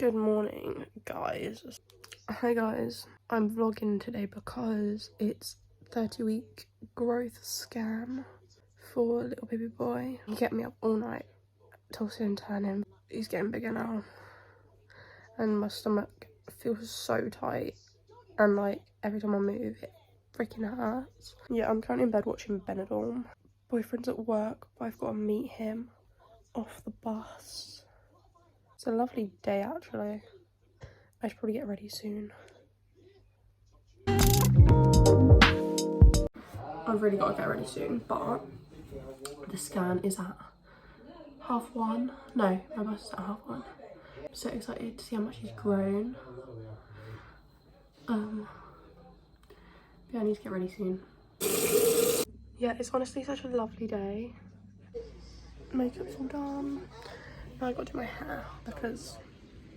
Good morning, guys. Hi guys, I'm vlogging today because it's 30-week growth scan for little baby boy. He kept me up all night, tossing and turning. He's getting bigger now and my stomach feels so tight, and like every time I move it freaking hurts. Yeah, I'm currently in bed watching Benidorm. Boyfriend's at work, but I've got to meet him off the bus. It's a lovely day actually. I should probably get ready soon. I've really got to get ready soon, but the scan is at 1:30. No, my bus is at 1:30. I'm so excited to see how much he's grown. Yeah, I need to get ready soon. Yeah, it's honestly such a lovely day. Makeup's all done. Now I got to do my hair because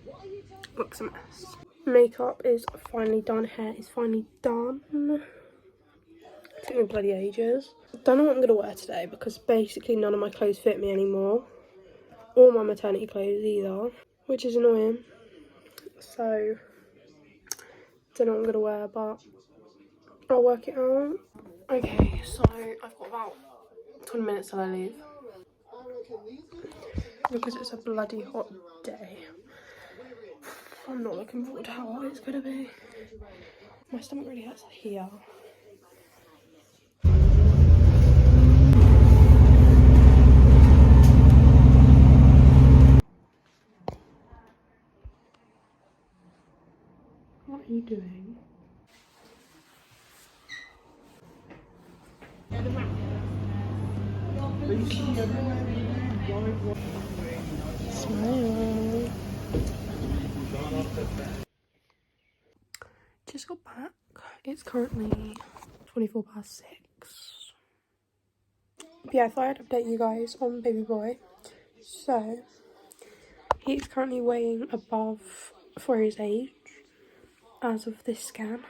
it looks a mess. Makeup is finally done, hair is finally done. It took me bloody ages. Don't know what I'm gonna wear today because basically none of my clothes fit me anymore, or my maternity clothes either, which is annoying. So don't know what I'm gonna wear, but I'll work it out. Okay, so I've got about 20 minutes till I leave because it's a bloody hot day. I'm not looking forward to how hot it's gonna be. My stomach really hurts here. What are you doing? Smile. Just got back. It's currently 6:24. But yeah, I thought I'd update you guys on baby boy. So he's currently weighing above for his age as of this scan.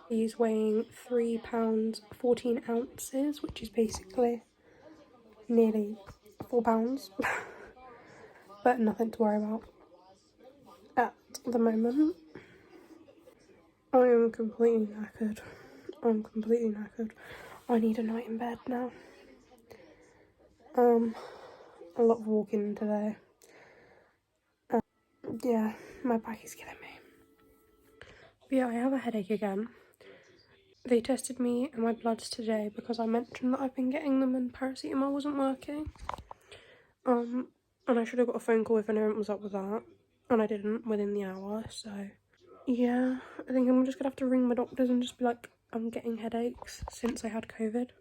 He's weighing £3 14 ounces, which is basically nearly £4, but nothing to worry about at the moment. I am completely knackered. I need a night in bed now. A lot of walking today. Yeah, my back is killing me. But yeah, I have a headache again. They tested me and my bloods today because I mentioned that I've been getting them and paracetamol wasn't working. And I should have got a phone call if anyone was up with that, and I didn't within the hour, so yeah, I think I'm just gonna have to ring my doctors and just be like, I'm getting headaches since I had COVID.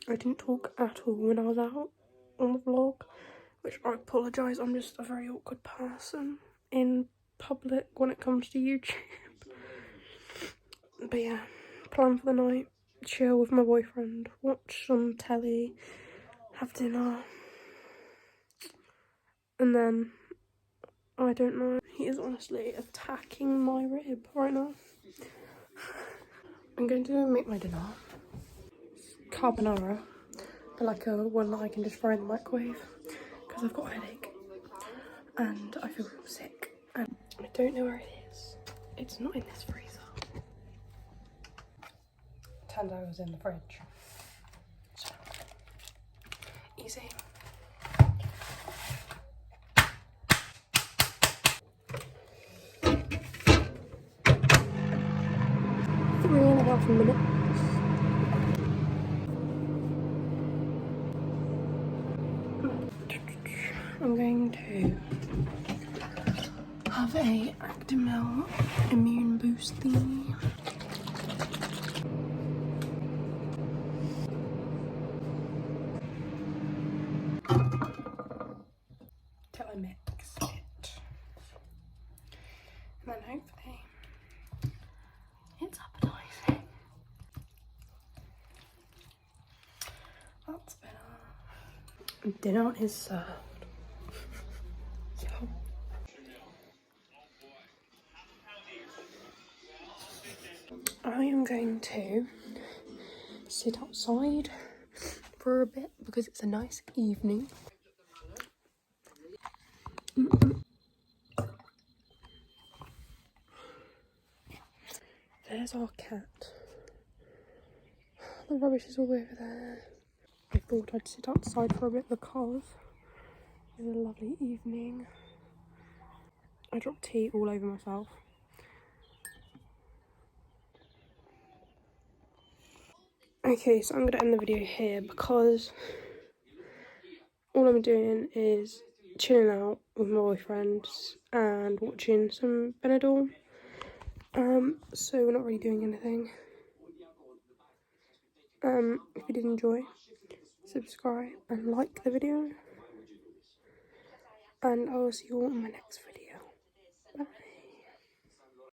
I didn't talk at all when I was out on the vlog, which I apologise. I'm just a very awkward person in public when it comes to YouTube. But yeah, plan for the night, chill with my boyfriend, watch some telly, have dinner, and then I don't know. He is honestly attacking my rib right now. I'm going to make my dinner. Carbonara, but like a one that I can just fry in the microwave because I've got a headache and I feel sick and I don't know where it is. It's not in this freezer. Turns out it was in the fridge. So, easy. Three and a half minutes. I'm going to have a Actimel immune boost thingy. Till I mix it. And then hopefully it's appetizing. That's better. Dinner is served. I am going to sit outside for a bit because it's a nice evening. Where's our cat? The rubbish is all over there. I thought I'd sit outside for a bit because it's a lovely evening. I dropped tea all over myself. Okay, so I'm going to end the video here because all I'm doing is chilling out with my boyfriend and watching some Benidorm. So we're not really doing anything. If you did enjoy, subscribe and like the video. And I will see you all in my next video.